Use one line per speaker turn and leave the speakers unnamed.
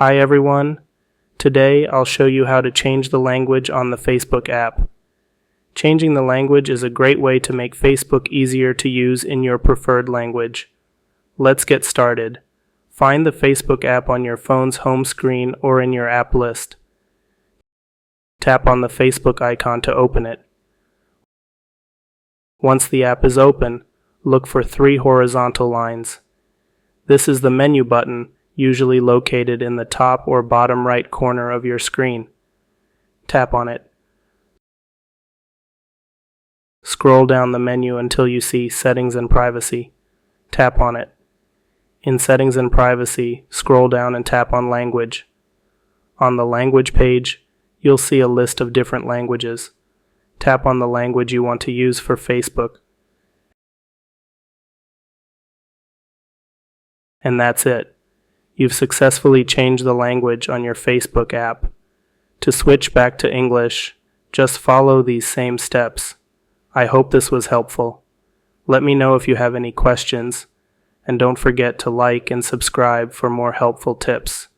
Hi everyone. Today I'll show you how to change the language on the Facebook app. Changing the language is a great way to make Facebook easier to use in your preferred language. Let's get started. Find the Facebook app on your phone's home screen or in your app list. Tap on the Facebook icon to open it. Once the app is open, look for 3 horizontal lines. This is the menu button, usually located in the top or bottom right corner of your screen. Tap on it. Scroll down the menu until you see Settings and Privacy. Tap on it. In Settings and Privacy, scroll down and tap on Language. On the Language page, you'll see a list of different languages. Tap on the language you want to use for Facebook. And that's it. You've successfully changed the language on your Facebook app. To switch back to English, just follow these same steps. I hope this was helpful. Let me know if you have any questions, and don't forget to like and subscribe for more helpful tips.